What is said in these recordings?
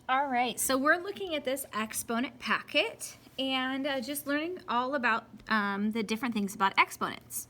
All right, so we're looking at this exponent packet and just learning all about the different things about exponents.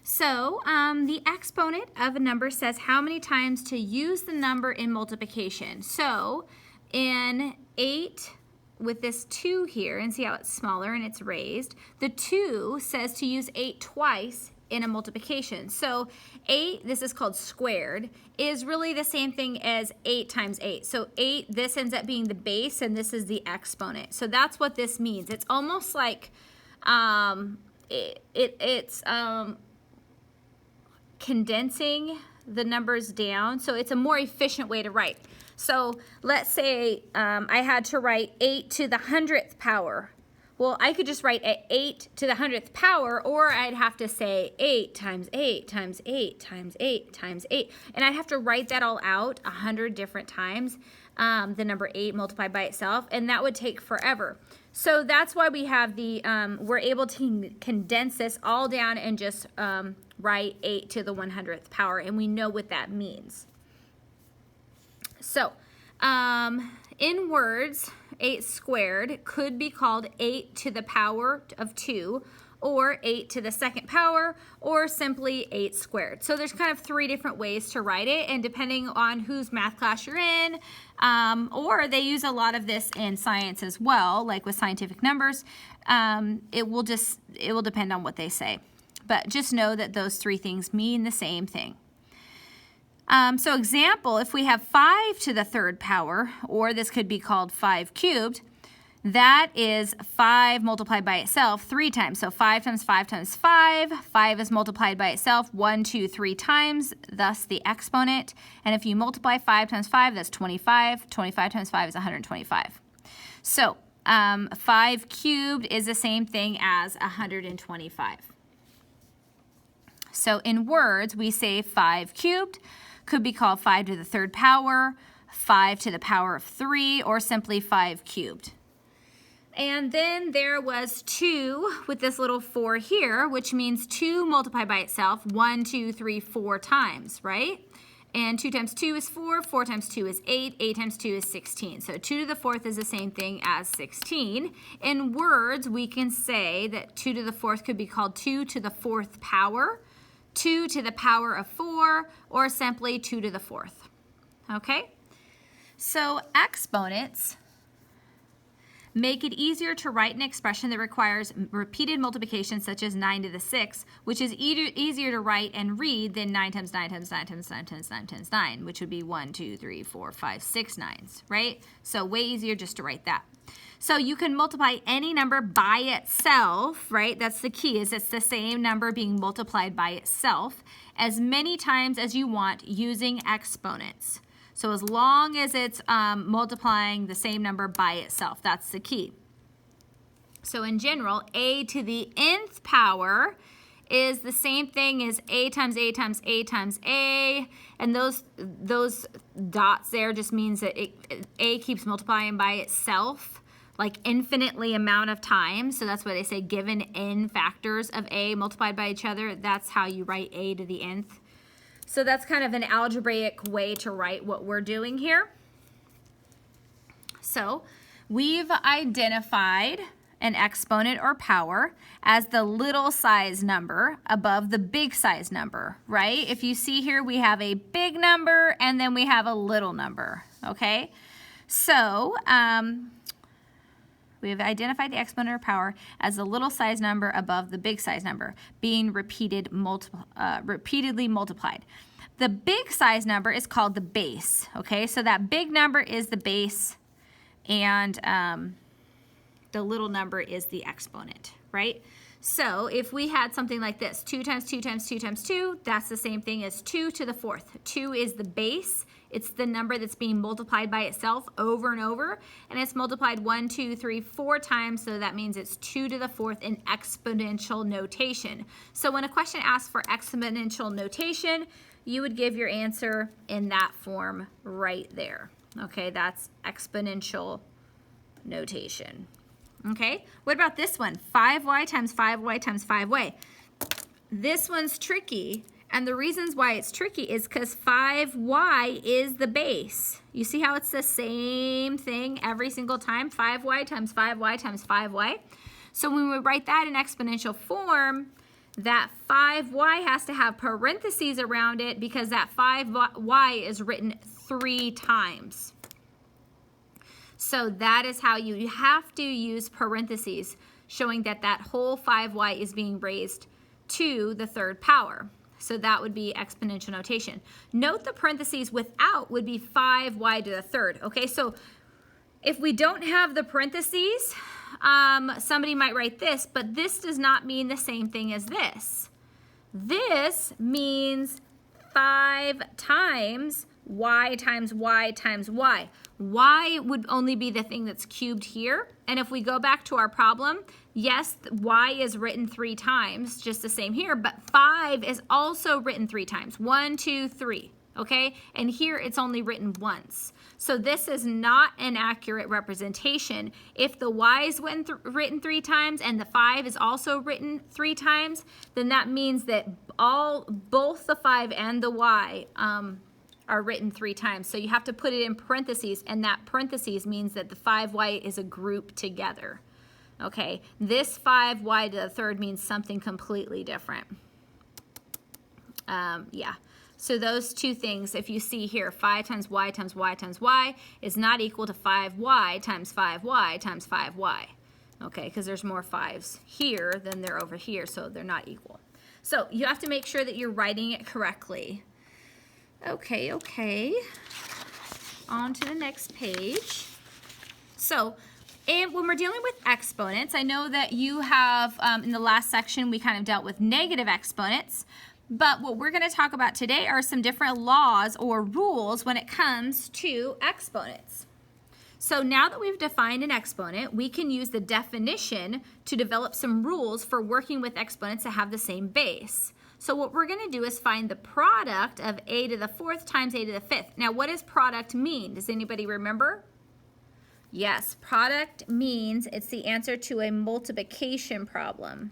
So the exponent of a number says how many times to use the number in multiplication. So in 8 with this 2 here, and see how it's smaller and it's raised, the 2 says to use 8 twice in a multiplication. So 8, this is called squared, is really the same thing as 8 times 8. So 8, this ends up being the base, and this is the exponent. So that's what this means. It's almost like it's condensing the numbers down, so it's a more efficient way to write. So let's say I had to write 8 to the 100th power. Well, I could just write 8 to the 100th power, or I'd have to say 8 times 8 times 8 times 8 times 8. And I'd have to write that all out 100 different times, the number 8 multiplied by itself, and that would take forever. So that's why we have the, we're able to condense this all down and just write 8 to the 100th power, and we know what that means. So, in words, 8 squared could be called 8 to the power of 2, or 8 to the 2nd power, or simply 8 squared. So there's kind of 3 different ways to write it, and depending on whose math class you're in, or they use a lot of this in science as well, like with scientific numbers, it will depend on what they say. But just know that those 3 things mean the same thing. So example, if we have 5 to the 3rd power, or this could be called 5 cubed, that is 5 multiplied by itself 3 times. So 5 times 5 times 5. 5 is multiplied by itself 1, 2, 3 times, thus the exponent. And if you multiply 5 times 5, that's 25. 25 times 5 is 125. So 5 cubed is the same thing as 125. So in words, we say 5 cubed could be called 5 to the 3rd power, 5 to the power of 3, or simply 5 cubed. And then there was 2 with this little 4 here, which means 2 multiplied by itself 1, 2, 3, 4 times, right? And 2 times 2 is 4, 4 times 2 is 8, 8 times 2 is 16. So 2 to the 4th is the same thing as 16. In words, we can say that 2 to the 4th could be called 2 to the 4th power, 2 to the power of 4, or simply 2 to the 4th. Okay? So exponents make it easier to write an expression that requires repeated multiplication, such as 9 to the 6th, which is easier to write and read than 9 times 9 times 9 times 9 times 9 times 9, which would be 1, 2, 3, 4, 5, 6 nines, right? So way easier just to write that. So you can multiply any number by itself, right? That's the key, is it's the same number being multiplied by itself as many times as you want using exponents. So as long as it's multiplying the same number by itself, that's the key. So in general, a to the nth power is the same thing as a times a times a times a, and those dots there just means that a keeps multiplying by itself like infinitely amount of times. So that's why they say given n factors of a multiplied by each other, that's how you write a to the nth. So that's kind of an algebraic way to write what we're doing here. So we've identified an exponent or power as the little size number above the big size number, right? If you see here, we have a big number and then we have a little number, okay? So we have identified the exponent or power as the little size number above the big size number, being repeatedly multiplied. The big size number is called the base, okay? So that big number is the base, and the little number is the exponent, right? So if we had something like this, 2 times 2 times 2 times 2, that's the same thing as 2 to the 4th. 2 is the base. It's the number that's being multiplied by itself over and over, and it's multiplied 1, 2, 3, 4 times, so that means it's 2 to the 4th in exponential notation. So when a question asks for exponential notation, you would give your answer in that form right there. Okay, that's exponential notation. Okay, what about this one? 5y times 5y times 5y. This one's tricky, And the reasons why it's tricky is because 5y is the base. You see how it's the same thing every single time? 5y times 5y times 5y. So when we write that in exponential form, that 5y has to have parentheses around it because that 5y is written 3 times. So that is how you have to use parentheses, showing that that whole 5y is being raised to the third power. So that would be exponential notation. Note the parentheses without would be 5y to the third. Okay, so if we don't have the parentheses, somebody might write this, but this does not mean the same thing as this. This means 5 times y times y times y. Y would only be the thing that's cubed here. And if we go back to our problem, yes, y is written 3 times, just the same here, but 5 is also written 3 times. 1, 2, 3, okay? And here it's only written once. So this is not an accurate representation. If the y is written 3 times and the 5 is also written 3 times, then that means that both the 5 and the y are written 3 times. So you have to put it in parentheses, and that parentheses means that the 5y is a group together. Okay, this 5y to the third means something completely different. Yeah, so those two things, if you see here, 5 times y times y times y is not equal to 5y times 5y times 5y. Okay, because there's more 5s here than there over here, so they're not equal. So you have to make sure that you're writing it correctly. Okay, on to the next page. So, and when we're dealing with exponents, I know that you have, in the last section, we kind of dealt with negative exponents, but what we're going to talk about today are some different laws or rules when it comes to exponents. So now that we've defined an exponent, we can use the definition to develop some rules for working with exponents that have the same base. So what we're going to do is find the product of a to the 4th times a to the 5th. Now, what does product mean? Does anybody remember? Yes, product means it's the answer to a multiplication problem.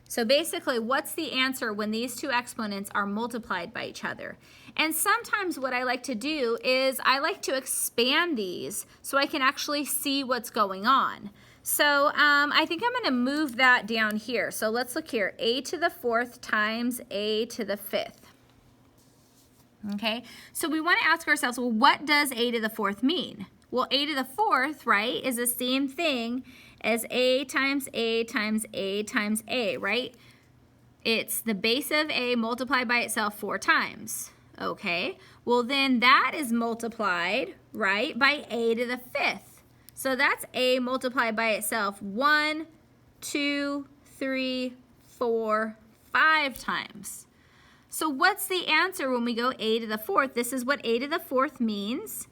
So basically, what's the answer when these two exponents are multiplied by each other? And sometimes what I like to do is I like to expand these so I can actually see what's going on. So I think I'm going to move that down here. So let's look here. A to the 4th times a to the 5th. Okay, so we want to ask ourselves, well, what does a to the 4th mean? Well, a to the 4th, right, is the same thing as a times a times a times a, right? It's the base of a multiplied by itself 4 times. Okay, well then that is multiplied, right, by a to the 5th. So that's a multiplied by itself 1, 2, 3, 4, 5 times. So what's the answer when we go a to the 4th? This is what a to the 4th means,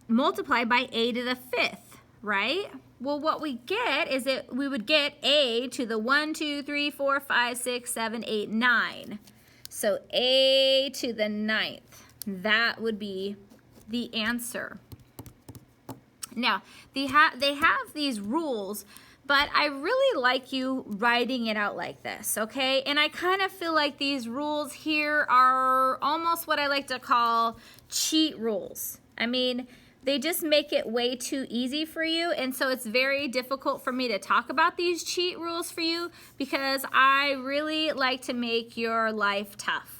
multiplied by a to the 5th, right? Well, what we get is that we would get a to the 1, 2, 3, 4, 5, 6, 7, 8, 9. So a to the 9th, that would be the answer. Now, they have these rules, but I really like you writing it out like this, okay? And I kind of feel like these rules here are almost what I like to call cheat rules. I mean, they just make it way too easy for you, and so it's very difficult for me to talk about these cheat rules for you because I really like to make your life tough.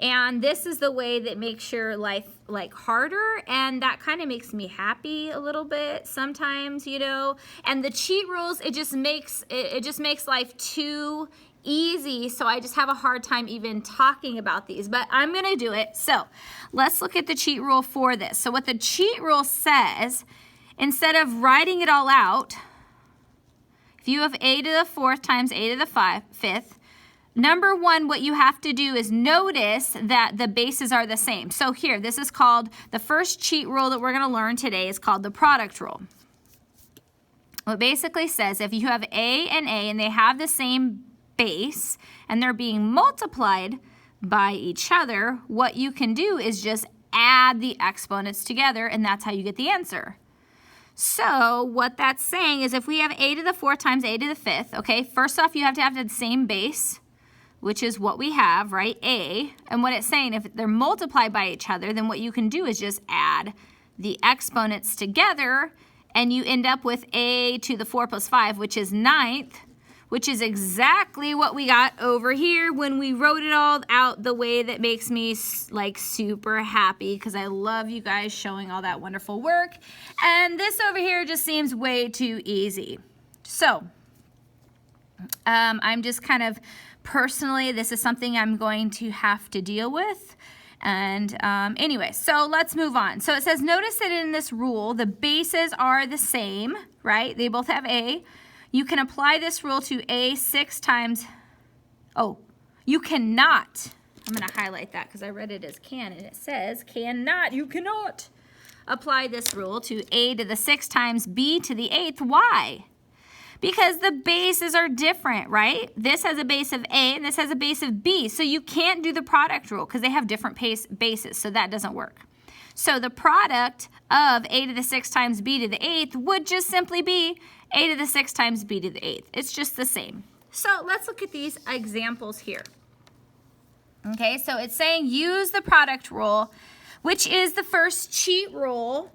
And this is the way that makes your life like harder, and that kind of makes me happy a little bit sometimes, you know. And the cheat rules, it just makes life too easy, so I just have a hard time even talking about these, but I'm going to do it. So let's look at the cheat rule for this. So what the cheat rule says, instead of writing it all out, if you have a to the 4th times a to the 5th, number one, what you have to do is notice that the bases are the same. So here, this is called, the first cheat rule that we're going to learn today is called the product rule. It basically says if you have a and they have the same base and they're being multiplied by each other, what you can do is just add the exponents together, and that's how you get the answer. So what that's saying is if we have a to the 4th times a to the 5th, okay, first off you have to have the same base, which is what we have, right, a, and what it's saying, if they're multiplied by each other, then what you can do is just add the exponents together, and you end up with a to the 4 plus 5, which is 9th, which is exactly what we got over here when we wrote it all out the way that makes me like super happy, because I love you guys showing all that wonderful work. And this over here just seems way too easy. So I'm just kind of personally, this is something I'm going to have to deal with. And anyway, so let's move on. So it says, notice that in this rule, the bases are the same, right? They both have a. You can apply this rule to a 6 times, oh, you cannot. I'm going to highlight that because I read it as can, and it says cannot, you cannot apply this rule to a to the 6 times b to the 8th. Why? Because the bases are different, right? This has a base of a and this has a base of b. So you can't do the product rule because they have different bases, so that doesn't work. So the product of a to the 6 times b to the 8th would just simply be a to the 6 times b to the 8th. It's just the same. So let's look at these examples here. Okay, so it's saying use the product rule, which is the first cheat rule,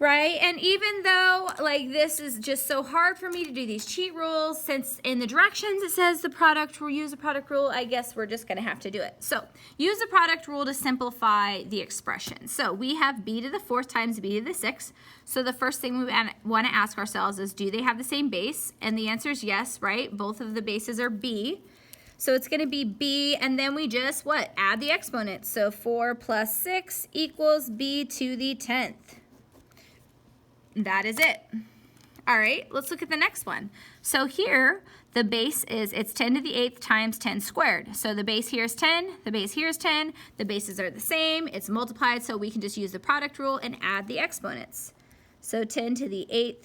right? And even though like this is just so hard for me to do these cheat rules, since in the directions it says the product rule, use the product rule, I guess we're just gonna have to do it. So use the product rule to simplify the expression. So we have b to the 4th times b to the 6th. So the first thing we want to ask ourselves is, do they have the same base? And the answer is yes, right? Both of the bases are b. So it's going to be b, and then we just, what? Add the exponents. So 4 plus 6 equals b to the 10th. That is it. All right, let's look at the next one. So here, the base is, it's 10 to the 8th times 10 squared. So the base here is 10, the base here is 10, the bases are the same, it's multiplied, so we can just use the product rule and add the exponents. So 10 to the 8th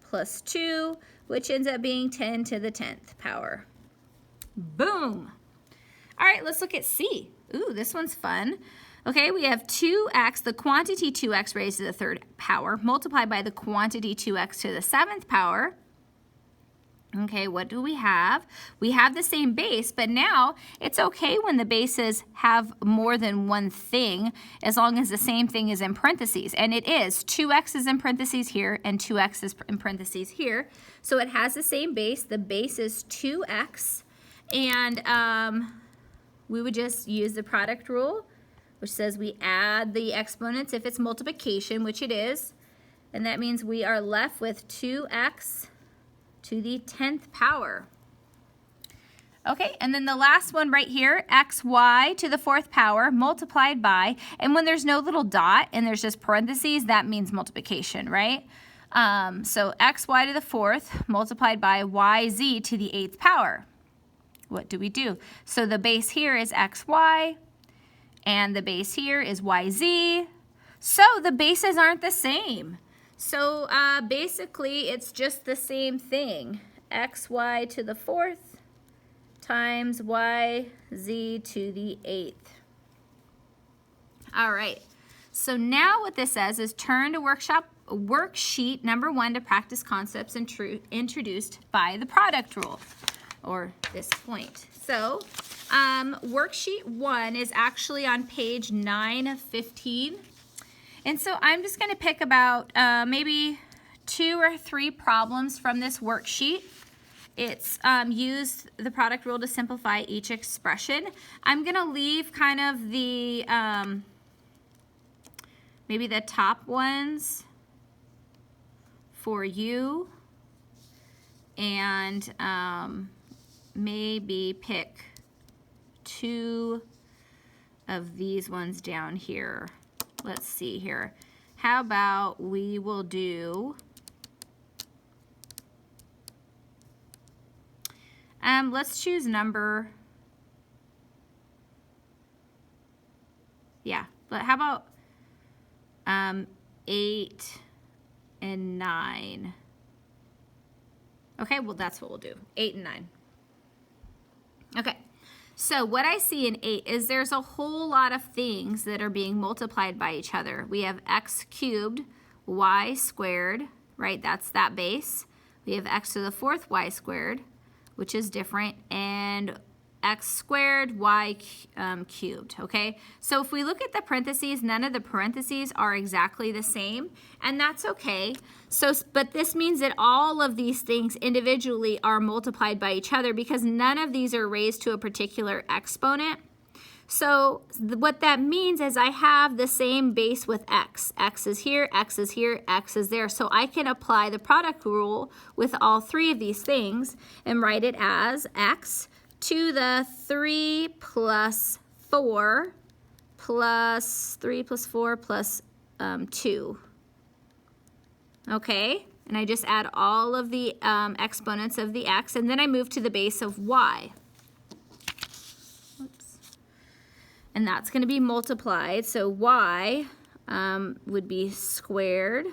plus 2, which ends up being 10 to the 10th power. Boom. All right, let's look at C. Ooh, this one's fun. Okay, we have 2x, the quantity 2x raised to the 3rd power, multiplied by the quantity 2x to the 7th power. Okay, what do we have? We have the same base, but now it's okay when the bases have more than one thing, as long as the same thing is in parentheses. And it is. 2x is in parentheses here, and 2x is in parentheses here. So it has the same base. The base is 2x. And we would just use the product rule, which says we add the exponents if it's multiplication, which it is. And that means we are left with 2x to the 10th power. Okay, and then the last one right here, xy to the 4th power multiplied by, and when there's no little dot and there's just parentheses, that means multiplication, right? So xy to the 4th multiplied by yz to the 8th power. What do we do? So the base here is xy, and the base here is yz. So the bases aren't the same. So basically, it's just the same thing. xy to the 4th times yz to the 8th. All right. So now what this says is turn to worksheet number 1 to practice concepts introduced by the product rule, or this point. So worksheet 1 is actually on page 9 of 15. And so I'm just going to pick about maybe 2 or 3 problems from this worksheet. It's used the product rule to simplify each expression. I'm going to leave kind of the, maybe the top ones for you, and maybe pick 2 of these ones down here. Let's see here. How about we will do, let's choose number, yeah, but how about 8 and 9? Okay, well that's what we'll do, 8 and 9. Okay. So what I see in 8 is there's a whole lot of things that are being multiplied by each other. We have x cubed, y squared, right? That's that base. We have x to the 4th y squared. which is different, and x squared, y cubed, okay? So if we look at the parentheses, none of the parentheses are exactly the same, and that's okay. So, but this means that all of these things individually are multiplied by each other because none of these are raised to a particular exponent. So what that means is I have the same base with x. X is here, x is here, x is there. So I can apply the product rule with all three of these things and write it as x to the 3 plus 4 plus 3 plus 4 plus 2. Okay, and I just add all of the exponents of the x, and then I move to the base of y. Oops. And that's going to be multiplied, so y would be squared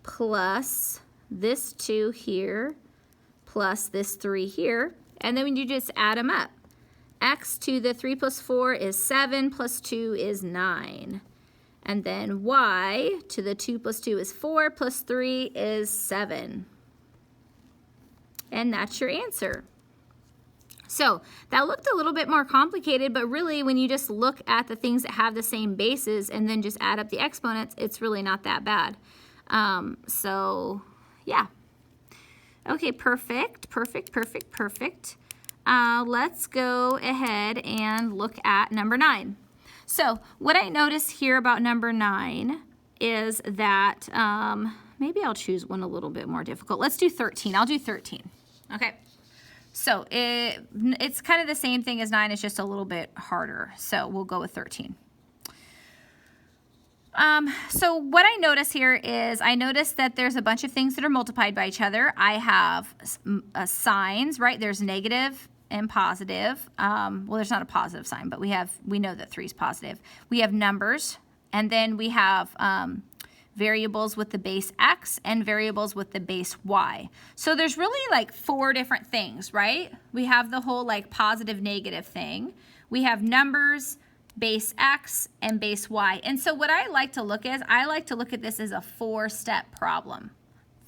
plus this 2 here plus this 3 here. And then when you just add them up, x to the 3 plus 4 is 7 plus 2 is 9. And then y to the 2 plus 2 is 4 plus 3 is 7. And that's your answer. So that looked a little bit more complicated, but really when you just look at the things that have the same bases and then just add up the exponents, it's really not that bad. So yeah. Okay, perfect. Let's go ahead and look at number 9. So what I notice here about number 9 is that, maybe I'll choose one a little bit more difficult. Let's do 13. I'll do 13. Okay. So it's kind of the same thing as 9, it's just a little bit harder. So we'll go with 13. So what I notice here is I notice that there's a bunch of things that are multiplied by each other. I have signs, right? There's negative and positive. Well, there's not a positive sign, but we know that 3 is positive. We have numbers, and then we have variables with the base x and variables with the base y. So there's really like 4 different things, right? We have the whole like positive negative thing. We have numbers, base x, and base y. And so what I like to look at is I like to look at this as a 4-step problem.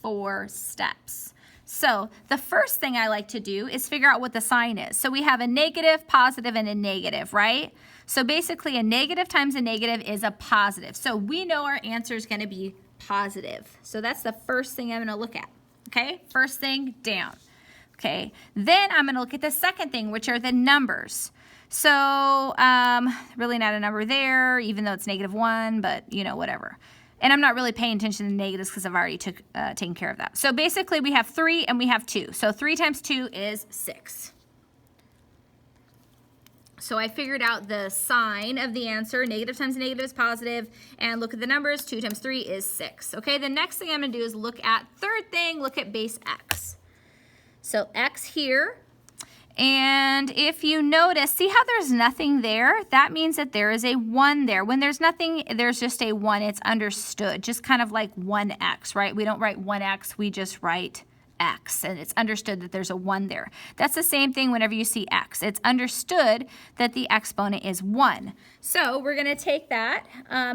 4 steps. So the first thing I like to do is figure out what the sign is. So we have a negative, positive, and a negative, right? So basically a negative times a negative is a positive. So we know our answer is going to be positive. So that's the first thing I'm going to look at. Okay, first thing down. Okay, then I'm going to look at the second thing, which are the numbers. So really not a number there, even though it's -1, but you know, whatever. And I'm not really paying attention to negatives because I've already taken care of that. So basically we have 3 and we have 2. So 3 times 2 is 6. So I figured out the sign of the answer. Negative times negative is positive. And look at the numbers. 2 times 3 is 6. Okay, the next thing I'm going to do is look at, third thing, look at base x. So x here. And if you notice, see how there's nothing there? That means that there is a 1 there. When there's nothing, there's just a 1. It's understood, just kind of like 1x, right? We don't write 1x, we just write x, and it's understood that there's a 1 there. That's the same thing whenever you see x. It's understood that the exponent is 1. So we're going to take that.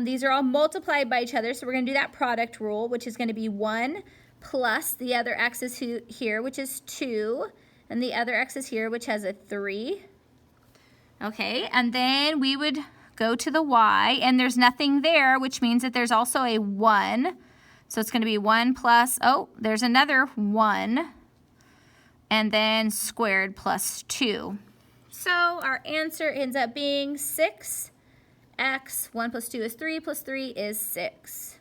These are all multiplied by each other, so we're going to do that product rule, which is going to be 1 plus the other x is here, which is 2. And the other x is here, which has a 3. Okay, and then we would go to the y, and there's nothing there, which means that there's also a 1. So it's going to be 1 plus, oh, there's another 1, and then squared plus 2. So our answer ends up being 6x. 1 plus 2 is 3, plus 3 is 6.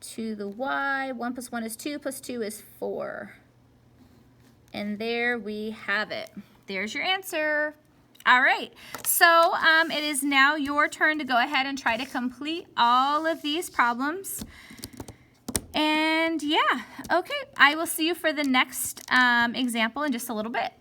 To the y, 1 plus 1 is 2, plus 2 is 4. And there we have it. There's your answer. All right, so it is now your turn to go ahead and try to complete all of these problems. And yeah, okay, I will see you for the next example in just a little bit.